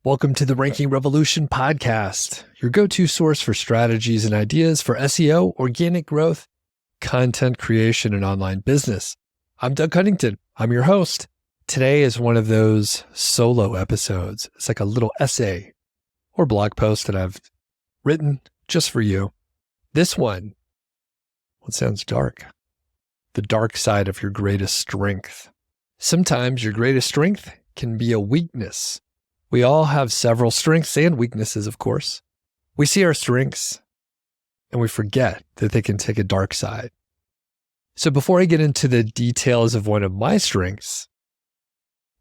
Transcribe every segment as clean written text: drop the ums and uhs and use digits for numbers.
Welcome to the Ranking Revolution podcast, your go-to source for strategies and ideas for SEO, organic growth, content creation, and online business. I'm Doug Cuttington. I'm your host. Today is one of those solo episodes. It's like a little essay or blog post that I've written just for you. This one, it sounds dark. The dark side of your greatest strength. Sometimes your greatest strength can be a weakness. We all have several strengths and weaknesses, of course. We see our strengths and we forget that they can take a dark side. So before I get into the details of one of my strengths,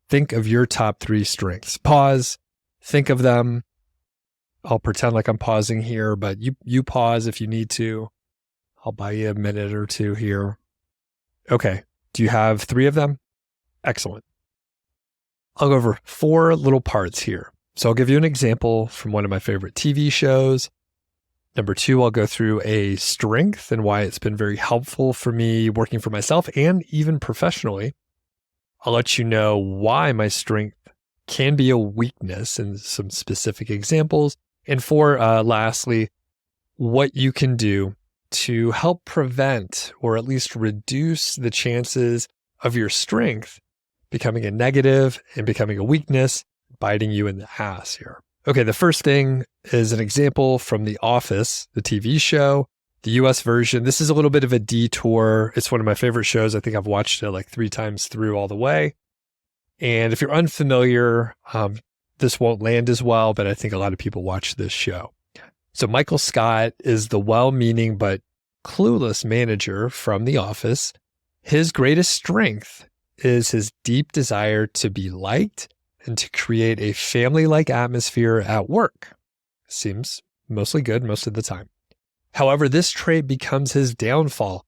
think of your top 3 strengths. Pause, think of them. I'll pretend like I'm pausing here, but you pause if you need to. I'll buy you a minute or two here. Okay, do you have 3 of them? Excellent. I'll go over 4 little parts here. So I'll give you an example from one of my favorite TV shows. Number 2, I'll go through a strength and why it's been very helpful for me working for myself and even professionally. I'll let you know why my strength can be a weakness and some specific examples. And 4, lastly, what you can do to help prevent or at least reduce the chances of your strength becoming a negative and becoming a weakness, biting you in the ass here. Okay, the first thing is an example from The Office, the TV show, the US version. This is a little bit of a detour. It's one of my favorite shows. I think I've watched it like 3 times through all the way. And if you're unfamiliar, this won't land as well, but I think a lot of people watch this show. So Michael Scott is the well-meaning but clueless manager from The Office. His greatest strength is his deep desire to be liked and to create a family-like atmosphere at work. Seems mostly good most of the time. However, this trait becomes his downfall,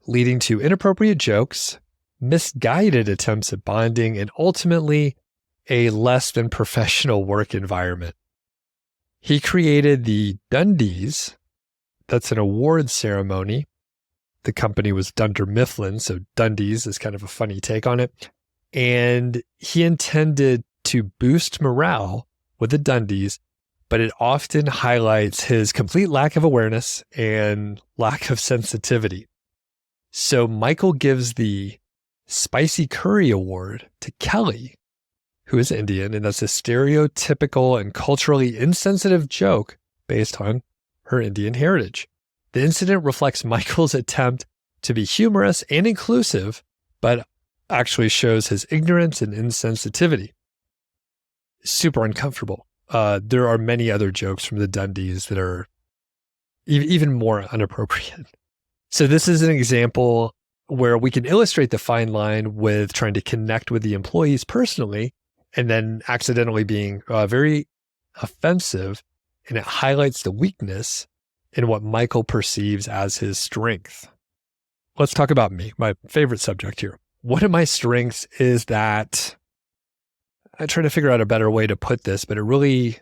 leading to inappropriate jokes, misguided attempts at bonding, and ultimately a less than professional work environment. He created the Dundies. That's an award ceremony. The company was Dunder Mifflin, so Dundies is kind of a funny take on it. And he intended to boost morale with the Dundies, but it often highlights his complete lack of awareness and lack of sensitivity. So Michael gives the Spicy Curry Award to Kelly, who is Indian, and that's a stereotypical and culturally insensitive joke based on her Indian heritage. The incident reflects Michael's attempt to be humorous and inclusive, but actually shows his ignorance and insensitivity. Super uncomfortable. There are many other jokes from the Dundies that are even more inappropriate. So this is an example where we can illustrate the fine line with trying to connect with the employees personally and then accidentally being very offensive, and it highlights the weakness in what Michael perceives as his strength. Let's talk about me, my favorite subject here. One of my strengths is that I try to figure out a better way to put this, but it really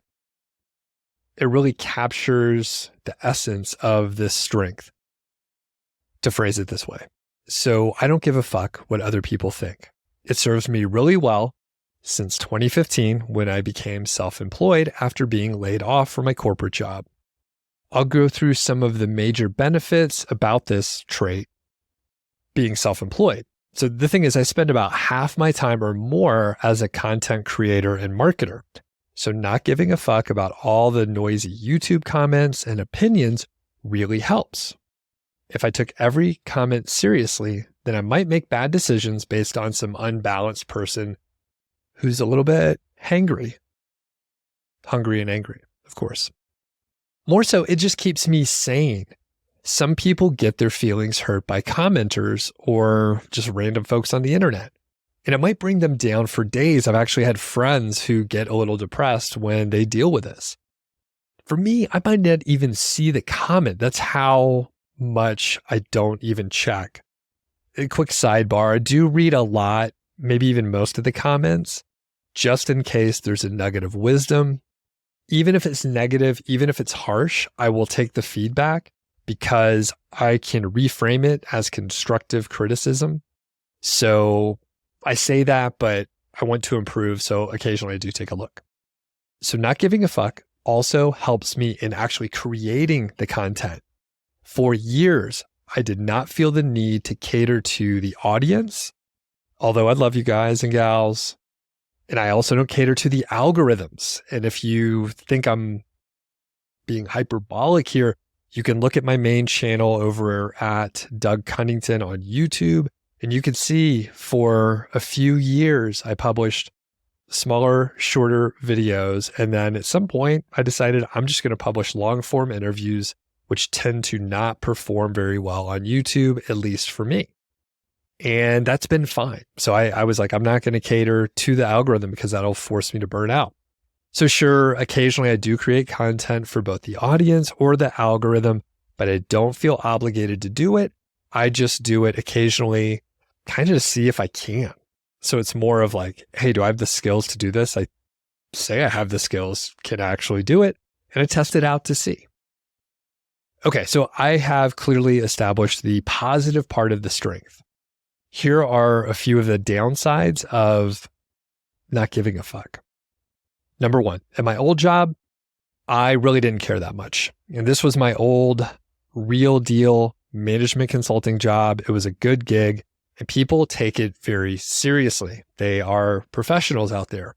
captures the essence of this strength, to phrase it this way. So I don't give a fuck what other people think. It serves me really well since 2015 when I became self-employed after being laid off from my corporate job. I'll go through some of the major benefits about this trait, being self-employed. So the thing is, I spend about half my time or more as a content creator and marketer. So not giving a fuck about all the noisy YouTube comments and opinions really helps. If I took every comment seriously, then I might make bad decisions based on some unbalanced person who's a little bit hangry and angry, of course. More so, it just keeps me sane. Some people get their feelings hurt by commenters or just random folks on the internet, and it might bring them down for days. I've actually had friends who get a little depressed when they deal with this. For me, I might not even see the comment. That's how much I don't even check. A quick sidebar, I do read a lot, maybe even most of the comments, just in case there's a nugget of wisdom. Even if it's negative, even if it's harsh, I will take the feedback because I can reframe it as constructive criticism. So I say that, but I want to improve. So occasionally I do take a look. So not giving a fuck also helps me in actually creating the content. For years, I did not feel the need to cater to the audience, although I love you guys and gals. And I also don't cater to the algorithms. And if you think I'm being hyperbolic here, you can look at my main channel over at Doug Cuttington on YouTube, and you can see for a few years, I published smaller, shorter videos. And then at some point, I decided I'm just going to publish long form interviews, which tend to not perform very well on YouTube, at least for me. And that's been fine. So I was like, I'm not going to cater to the algorithm because that'll force me to burn out. So sure, occasionally I do create content for both the audience or the algorithm, but I don't feel obligated to do it. I just do it occasionally, kind of to see if I can. So it's more of like, hey, do I have the skills to do this? I say I have the skills, can I actually do it? And I test it out to see. Okay, so I have clearly established the positive part of the strength. Here are a few of the downsides of not giving a fuck. Number one, at my old job, I really didn't care that much. And this was my old real deal management consulting job. It was a good gig and people take it very seriously. They are professionals out there.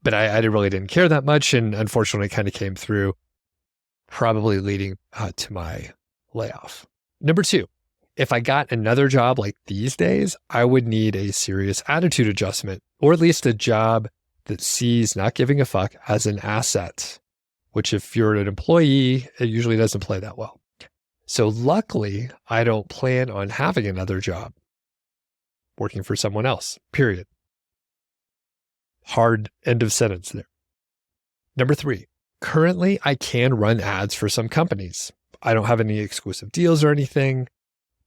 But I really didn't care that much. And unfortunately, it kind of came through, probably leading to my layoff. Number two, if I got another job like these days, I would need a serious attitude adjustment, or at least a job that sees not giving a fuck as an asset, which if you're an employee, it usually doesn't play that well. So luckily, I don't plan on having another job working for someone else, period. Hard end of sentence there. Number three, currently I can run ads for some companies. I don't have any exclusive deals or anything,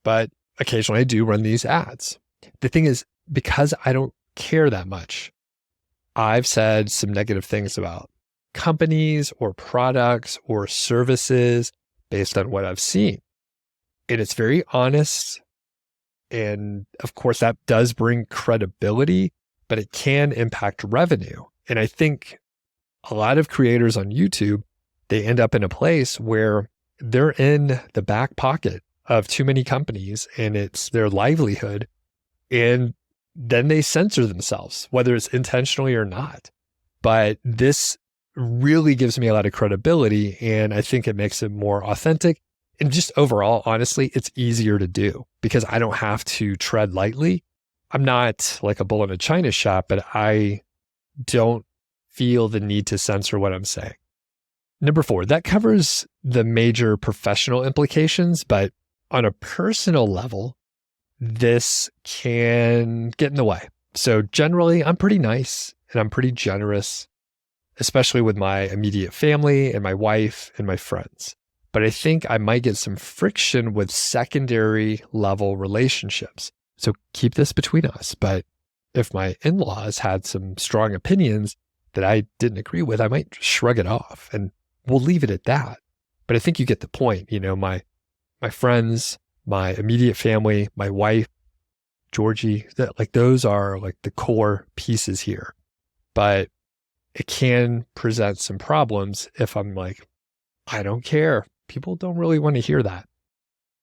but occasionally I do run these ads. The thing is, because I don't care that much, I've said some negative things about companies or products or services based on what I've seen. And it's very honest. And of course, that does bring credibility, but it can impact revenue. And I think a lot of creators on YouTube, they end up in a place where they're in the back pocket of too many companies and it's their livelihood. And then they censor themselves, whether it's intentionally or not. But this really gives me a lot of credibility, and I think it makes it more authentic. And just overall, honestly, it's easier to do because I don't have to tread lightly. I'm not like a bull in a china shop, but I don't feel the need to censor what I'm saying. Number four, that covers the major professional implications, but on a personal level, this can get in the way. So generally, I'm pretty nice and I'm pretty generous, especially with my immediate family and my wife and my friends. But I think I might get some friction with secondary level relationships. So keep this between us. But if my in-laws had some strong opinions that I didn't agree with, I might shrug it off and we'll leave it at that. But I think you get the point. You know, my friends, my immediate family, my wife, Georgie, those are like the core pieces here. But it can present some problems if I'm like, I don't care. People don't really want to hear that.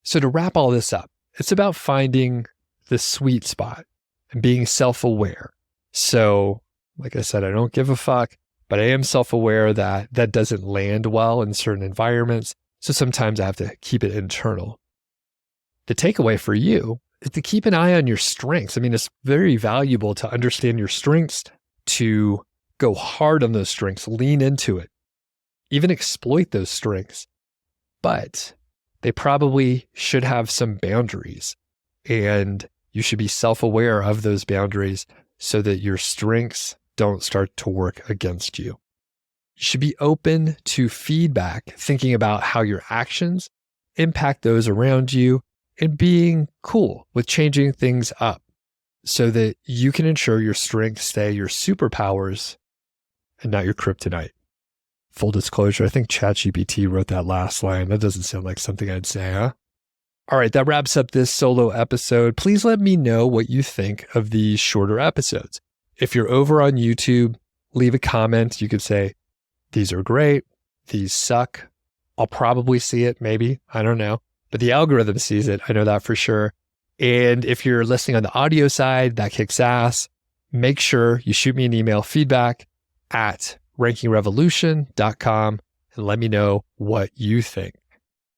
So to wrap all this up, it's about finding the sweet spot and being self-aware. So like I said, I don't give a fuck, but I am self-aware that that doesn't land well in certain environments. So sometimes I have to keep it internal. The takeaway for you is to keep an eye on your strengths. I mean, it's very valuable to understand your strengths, to go hard on those strengths, lean into it, even exploit those strengths. But they probably should have some boundaries, and you should be self-aware of those boundaries so that your strengths don't start to work against you. You should be open to feedback, thinking about how your actions impact those around you, and being cool with changing things up so that you can ensure your strengths stay your superpowers and not your kryptonite. Full disclosure, I think ChatGPT wrote that last line. That doesn't sound like something I'd say, huh? All right, that wraps up this solo episode. Please let me know what you think of these shorter episodes. If you're over on YouTube, leave a comment. You could say, these are great. These suck. I'll probably see it, maybe. I don't know. But the algorithm sees it. I know that for sure. And if you're listening on the audio side, that kicks ass. Make sure you shoot me an email, feedback@rankingrevolution.com, and let me know what you think.